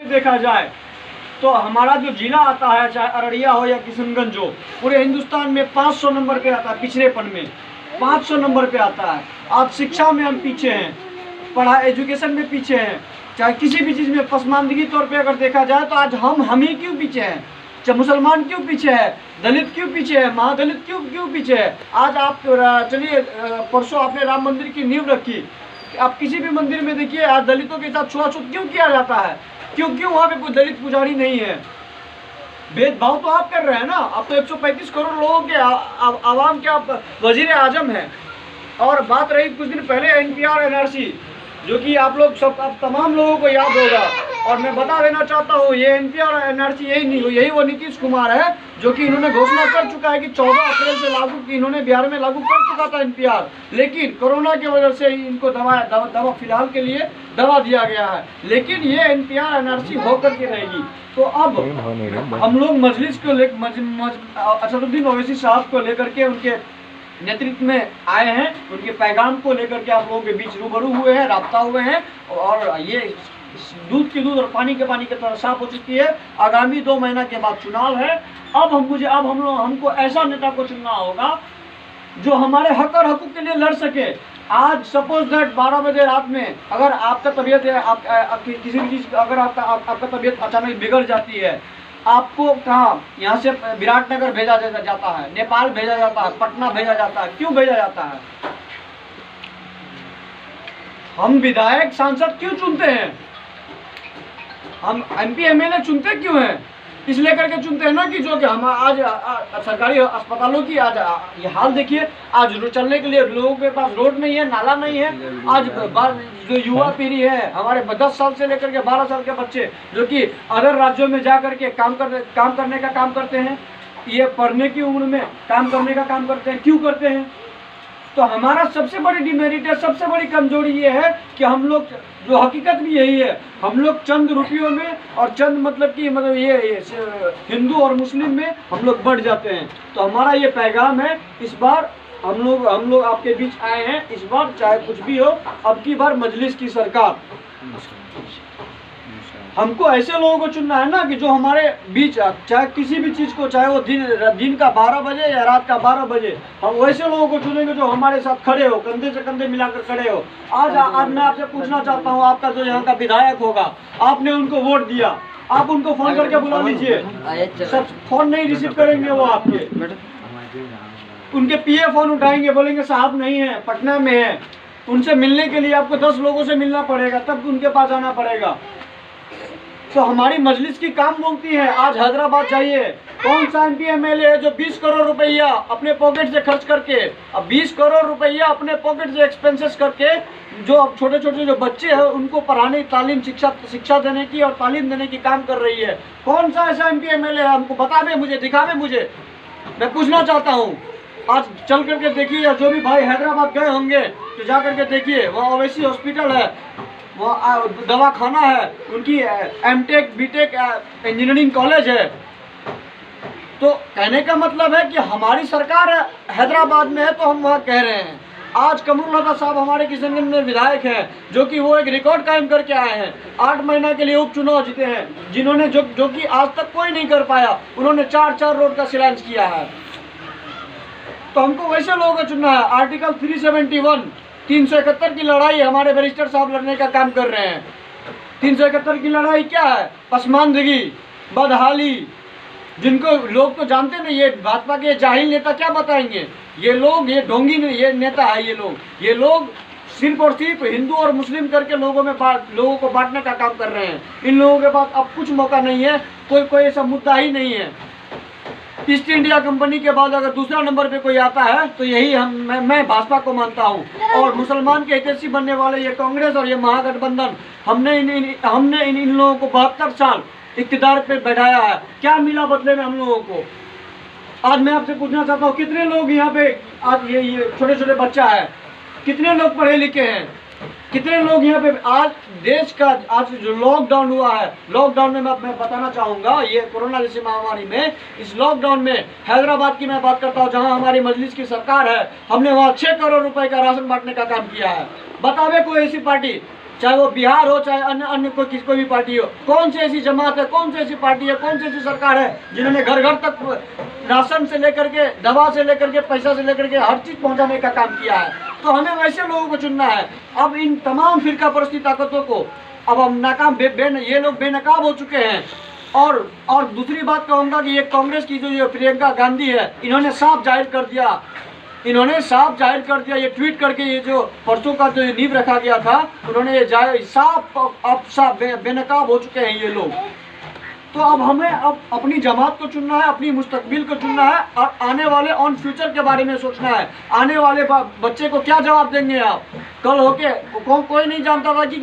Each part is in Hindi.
देखा जाए तो हमारा जो जिला आता है, चाहे अररिया हो या किशनगंज हो, पूरे हिंदुस्तान में 500 नंबर पे आता है। पिछड़ेपन में 500 नंबर पे आता है। आज शिक्षा में हम पीछे हैं, पढ़ाई एजुकेशन में पीछे हैं, चाहे किसी भी चीज़ में पसमानदगी तौर पे अगर देखा जाए तो आज हम ही क्यों पीछे हैं? चाहे मुसलमान क्यों पीछे है, दलित क्यों पीछे है, महादलित क्यों पीछे है? आज आप चलिए, परसों आपने राम मंदिर की नींव रखी, आप किसी भी मंदिर में देखिए आज दलितों के साथ छुआछूत क्यों किया जाता है? क्यों वहाँ पे कोई दलित पुजारी नहीं है? भेदभाव तो आप कर रहे हैं ना। आप तो 135 करोड़ लोगों के आवाम के आप वजीर आजम हैं। और बात रही कुछ दिन पहले एनपीआर एनआरसी, जो कि आप लोग सब आप तमाम लोगों को याद होगा, और मैं बता देना चाहता हूँ ये एनपीआर एनआरसी यही वो नीतीश कुमार है जो कि इन्होंने घोषणा कर चुका है कि 14 अप्रैल से लागू, इन्होंने बिहार में लागू कर चुका था एनपीआर, लेकिन कोरोना की वजह से इनको दवा फिलहाल के लिए दवा दिया गया है। लेकिन ये एनपीआर एनआरसी होकर के रहेगी। तो अब हम लोग मजलिस को असदुद्दीन ओवैसी साहब को लेकर के उनके नेतृत्व में आए हैं, उनके पैगाम को लेकर के आप लोगों के बीच रूबरू हुए हैं, राब्ता हुए हैं, और ये दूध की दूध और पानी के पानी की तरह साफ हो चुकी है। आगामी 2 महीना के बाद चुनाव है। अब हमको ऐसा नेता को चुनना होगा जो हमारे हक और हकूक के लिए लड़ सके। आज सपोज दैट 12 बजे रात में अगर आपका तबीयत है, किसी भी चीज़ अगर आपका तबीयत अचानक बिगड़ जाती है, आपको कहाँ यहाँ से विराटनगर भेजा जाता है, नेपाल भेजा जाता है, पटना भेजा जाता है। क्यों भेजा जाता है? हम विधायक सांसद क्यों चुनते हैं? हम एमपी एमएलए चुनते क्यों हैं? इस लेकर के चुनते हैं ना कि जो कि हम आज सरकारी अस्पतालों की आज ये हाल देखिए। आज चलने के लिए लोगों के पास रोड नहीं है, नाला नहीं है। आज जो युवा पीढ़ी है, हमारे 10 साल से लेकर के 12 साल के बच्चे जो कि अदर राज्यों में जा करके काम करने का काम करते हैं, ये पढ़ने की उम्र में काम करने का काम करते हैं। क्यों करते हैं? तो हमारा सबसे बड़ी डिमेरिट है, सबसे बड़ी कमजोरी ये है कि हम लोग, जो हकीकत भी यही है, हम लोग चंद रुपयों में और चंद मतलब ये हिंदू और मुस्लिम में हम लोग बढ़ जाते हैं। तो हमारा ये पैगाम है, इस बार हम लोग आपके बीच आए हैं। इस बार चाहे कुछ भी हो, अब की बार मजलिस की सरकार, हमको ऐसे लोगों को चुनना है ना कि जो हमारे बीच, चाहे किसी भी चीज़ को, चाहे वो दिन का 12 बजे या रात का 12 बजे, हम वैसे लोगों को चुनेंगे जो हमारे साथ खड़े हो, कंधे से कंधे मिलाकर खड़े हो। आज मैं आपसे पूछना चाहता हूँ, आपका जो यहाँ का विधायक होगा, आपने उनको वोट दिया, आप उनको फोन करके बुला लीजिए। सब फोन नहीं रिसीव करेंगे वो आपके, उनके पीए फोन उठाएंगे, बोलेंगे साहब नहीं है, पटना में है। उनसे मिलने के लिए आपको 10 लोगों से मिलना पड़ेगा, तब उनके पास आना पड़ेगा। तो हमारी मजलिस की काम बोलती है। आज हैदराबाद जाइए, कौन सा एमपी एमएलए है जो 20 करोड़ रुपया अपने पॉकेट से खर्च करके, अब 20 करोड़ रुपया अपने पॉकेट से एक्सपेंसेस करके, जो अब छोटे छोटे जो बच्चे हैं उनको पढ़ाने, तालीम, शिक्षा देने की और तालीम देने की काम कर रही है। कौन सा ऐसा एमपी एमएलए है? हमको बतावे, मुझे दिखावे, मुझे, मैं पूछना चाहता हूँ। आज चल करके देखिए, या जो भी भाई हैदराबाद गए होंगे तो जा करके देखिए, वहाँ ओवैसी हॉस्पिटल है, वो दवा खाना है, उनकी एमटेक बीटेक इंजीनियरिंग कॉलेज है। तो कहने का मतलब है कि हमारी सरकार हैदराबाद में है तो हम वहाँ कह रहे हैं। आज कमरुल साहब हमारे किशनगंज में विधायक हैं, जो कि वो एक रिकॉर्ड कायम करके आए हैं। 8 महीना के लिए उपचुनाव जीते हैं, जिन्होंने जो कि आज तक कोई नहीं कर पाया। उन्होंने 4 रोड का शिलान्यास किया है। तो हमको वैसे लोगों को चुनना है। आर्टिकल 371 371 की लड़ाई हमारे बैरिस्टर साहब लड़ने का काम कर रहे हैं। 371 की लड़ाई क्या है? पसमानदगी, बदहाली, जिनको लोग तो जानते नहीं। ये भाजपा के जाहिल नेता क्या बताएंगे? ये लोग, ये ढोंगी ये नेता है। ये लोग सिर्फ और सिर्फ हिंदू और मुस्लिम करके लोगों को बांटने का काम कर रहे हैं। इन लोगों के पास अब कुछ मौका नहीं है, कोई ऐसा मुद्दा ही नहीं है। ईस्ट इंडिया कंपनी के बाद अगर दूसरा नंबर पे कोई आता है तो यही मैं भाजपा को मानता हूँ। और मुसलमान के हितैषी बनने वाले ये कांग्रेस और ये महागठबंधन, हमने इन लोगों को 72 साल इक़्तिदार पे बैठाया है। क्या मिला बदले में हम लोगों को? आज मैं आपसे पूछना चाहता हूँ, कितने लोग यहाँ पे, आज ये छोटे छोटे बच्चा है, कितने लोग पढ़े लिखे हैं, कितने लोग यहाँ पे? आज देश का आज जो लॉकडाउन हुआ है, लॉकडाउन में मैं बताना चाहूँगा, ये कोरोना जैसी महामारी में, इस लॉकडाउन में हैदराबाद की मैं बात करता हूँ, जहाँ हमारी मजलिस की सरकार है, हमने वहाँ 6 करोड़ रुपए का राशन बांटने का काम किया है। बतावे कोई ऐसी पार्टी चाहे वो बिहार हो, चाहे अन्य अन्य कोई भी पार्टी हो। कौन सी ऐसी जमात है, कौन सी ऐसी पार्टी है, कौन सी ऐसी सरकार है जिन्होंने घर घर तक राशन से लेकर के, दवा से लेकर के, पैसा से लेकर के हर चीज़ पहुंचाने का काम किया है। तो हमें वैसे लोगों को चुनना है। अब इन तमाम फिरका परस्ती ताकतों को अब हम नाकाम ये लोग बेनकाब हो चुके हैं। और दूसरी बात कहूँगा कि ये कांग्रेस की जो ये प्रियंका गांधी है, इन्होंने साफ जाहिर कर दिया, ये ट्वीट करके, ये जो परसों का जो नींव रखा गया था, उन्होंने ये साफ बेनकाब हो चुके हैं ये लोग। तो अब हमें अब अपनी जमात को चुनना है, अपनी मुस्तकबिल को चुनना है, और आने वाले ऑन फ्यूचर के बारे में सोचना है। आने वाले बच्चे को क्या जवाब देंगे आप? कल होके कोई नहीं जानता था कि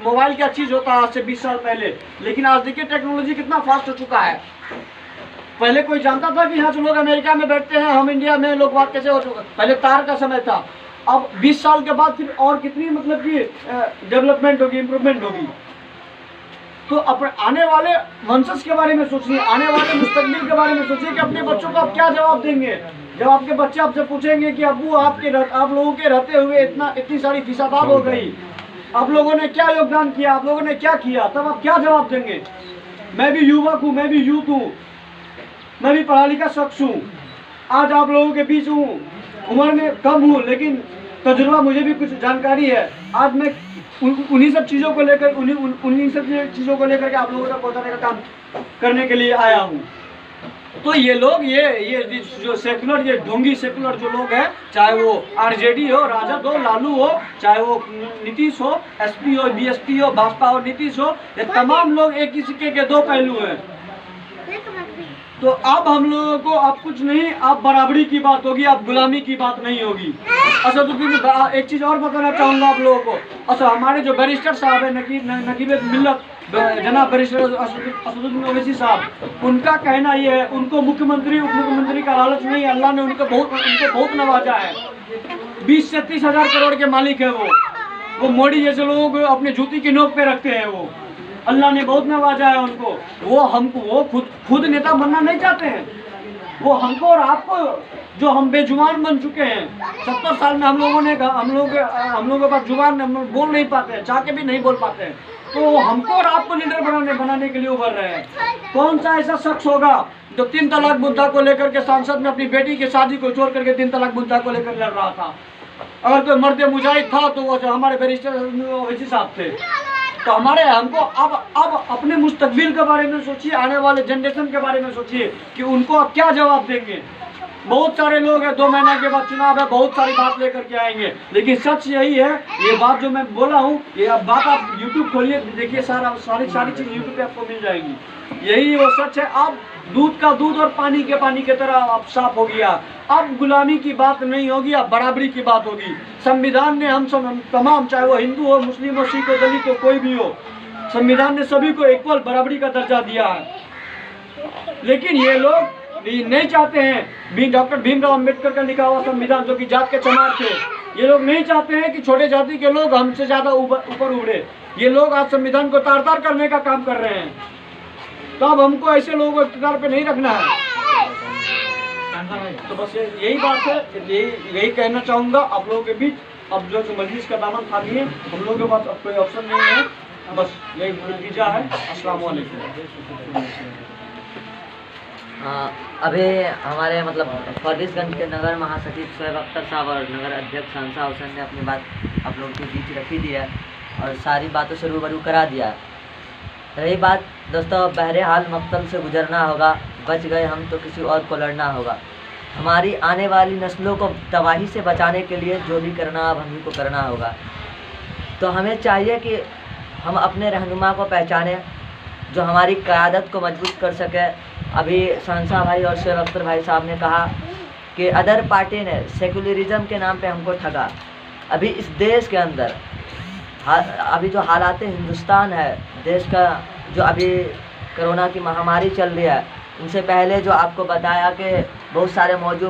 मोबाइल क्या चीज़ होता है आज से 20 साल पहले, लेकिन आज देखिए टेक्नोलॉजी कितना फास्ट हो चुका है। पहले कोई जानता था कि हाँ जो लोग अमेरिका में बैठते हैं, हम इंडिया में लोग बात कैसे हो चुका? पहले तार का समय था। अब 20 साल के बाद फिर और कितनी मतलब कि डेवलपमेंट होगी, इम्प्रूवमेंट होगी। तो अपने आने वाले वंशज के बारे में सोचिए, आने वाले मुस्तकबिल के बारे में सोचिए कि अपने बच्चों को आप क्या जवाब देंगे। जब आपके बच्चे आपसे पूछेंगे कि अब्बू आप लोगों के रहते हुए इतनी सारी फिसादात हो गई, आप लोगों ने क्या योगदान किया, आप लोगों ने क्या किया, तब आप क्या जवाब देंगे? मैं भी युवक हूँ, मैं भी यूथ हूँ, मैं भी पढ़ा लिखा शख्स हूँ, आज आप लोगों के बीच हूँ, उम्र में कम हूँ लेकिन तजुर्बा मुझे भी कुछ जानकारी है। आज मैं उन्हीं सब चीज़ों को लेकर के आप लोगों तक पहुँचाने का काम करने के लिए आया हूँ। तो ये लोग ये जो सेकुलर, ये ढोंगी सेकुलर जो लोग हैं, चाहे वो आरजेडी हो, राजद हो, लालू हो, चाहे वो नीतीश हो, एसपी हो, बीएसपी हो, भाजपा हो, नीतीश हो, ये तमाम लोग एक ही सिक्के के दो पहलू हैं। तो अब हम लोगों को अब कुछ नहीं, अब बराबरी की बात होगी, अब गुलामी की बात नहीं होगी। असदुद्दीन, एक चीज़ और बताना चाहूँगा आप लोगों को। अच्छा, हमारे जो बैरिस्टर साहब है, नकीब मिल्लत जनाब बैरिस्टर असदुद्दीन ओवैसी साहब, उनका कहना ये है, उनको मुख्यमंत्री उप मुख्यमंत्री का लालच नहीं, अल्लाह ने उनको बहुत नवाजा है। 20 से 30 हज़ार करोड़ के मालिक है वो मोदी जैसे लोगों को अपने जूती की नोक पे रखते हैं। वो अल्लाह ने बहुत नवाजा है उनको। वो खुद नेता बनना नहीं चाहते हैं। वो हमको और आपको, जो हम बेजुबान बन चुके हैं, 70 साल में हम लोगों के पास जुबान, हम बोल नहीं पाते हैं, चाह के भी नहीं बोल पाते हैं। तो हमको और आपको लीडर बनाने के लिए उभर रहे हैं। कौन सा ऐसा शख्स होगा जो 3 तलाक मुद्दा को लेकर के संसद में अपनी बेटी की शादी को छोड़ करके 3 तलाक मुद्दा को लेकर लड़ रहा था? अगर कोई मर्द मुजाहिद था तो वो हमारे बैरिस्टर ओवैसी साहब थे। तो हमको अब अपने मुस्तकबिल के बारे में सोचिए, आने वाले जनरेशन के बारे में सोचिए कि उनको आप क्या जवाब देंगे। बहुत सारे लोग हैं, 2 महीने के बाद चुनाव है, बहुत सारी बात लेकर के आएंगे, लेकिन सच यही है, ये बात जो मैं बोला हूँ, ये बात आप यूट्यूब खोलिए, देखिए सारी चीज़ यूट्यूब पे आपको मिल जाएंगी। यही वो सच है। अब दूध का दूध और पानी के पानी की तरह अब साफ हो गया। अब गुलामी की बात नहीं होगी, अब बराबरी की बात होगी। संविधान ने हम तमाम, चाहे वो हिंदू हो, मुस्लिम हो, सिख हो, दलित हो, कोई भी हो, संविधान ने सभी को इक्वल बराबरी का दर्जा दिया है। लेकिन ये लोग नहीं चाहते हैं, डॉक्टर भीमराव अंबेडकर का लिखा हुआ संविधान, जो कि जात के चमार थे, ये लोग नहीं चाहते हैं कि छोटे जाति के लोग हमसे ज़्यादा ऊपर उड़े। ये लोग आज संविधान को तार-तार करने का काम कर रहे हैं। तो अब हमको ऐसे लोगों को इख्तियार पे नहीं रखना है। तो बस यही बात है, यही कहना चाहूँगा आप लोगों के बीच। अब जो मजलिस का दामन थामी है, हम लोगों के पास अब कोई ऑप्शन नहीं है, बस यही नतीजा है। अस्सलाम वालेकुम। अभी हमारे मतलब फरबिसगंज के नगर महासचिव शोएब अख्तर साहब और नगर अध्यक्ष शहंशाह हुसैन ने अपनी बात आप लोगों के बीच रखी दी है और सारी बातों से रूबरू करा दिया है। रही बात दोस्तों, बहरहाल मक्तल से गुजरना होगा, बच गए हम तो किसी और को लड़ना होगा। हमारी आने वाली नस्लों को तबाही से बचाने के लिए जो भी करना अब हम ही को करना होगा। तो हमें चाहिए कि हम अपने रहनुमा को पहचानें जो हमारी क़यादत को मजबूत कर सके। अभी शहंशाह भाई और शोएब अख्तर भाई साहब ने कहा कि अदर पार्टी ने सेकुलरिज्म के नाम पे हमको ठगा। अभी इस देश के अंदर अभी जो हालात हिंदुस्तान है, देश का जो अभी कोरोना की महामारी चल रही है, उनसे पहले जो आपको बताया कि बहुत सारे मौजूद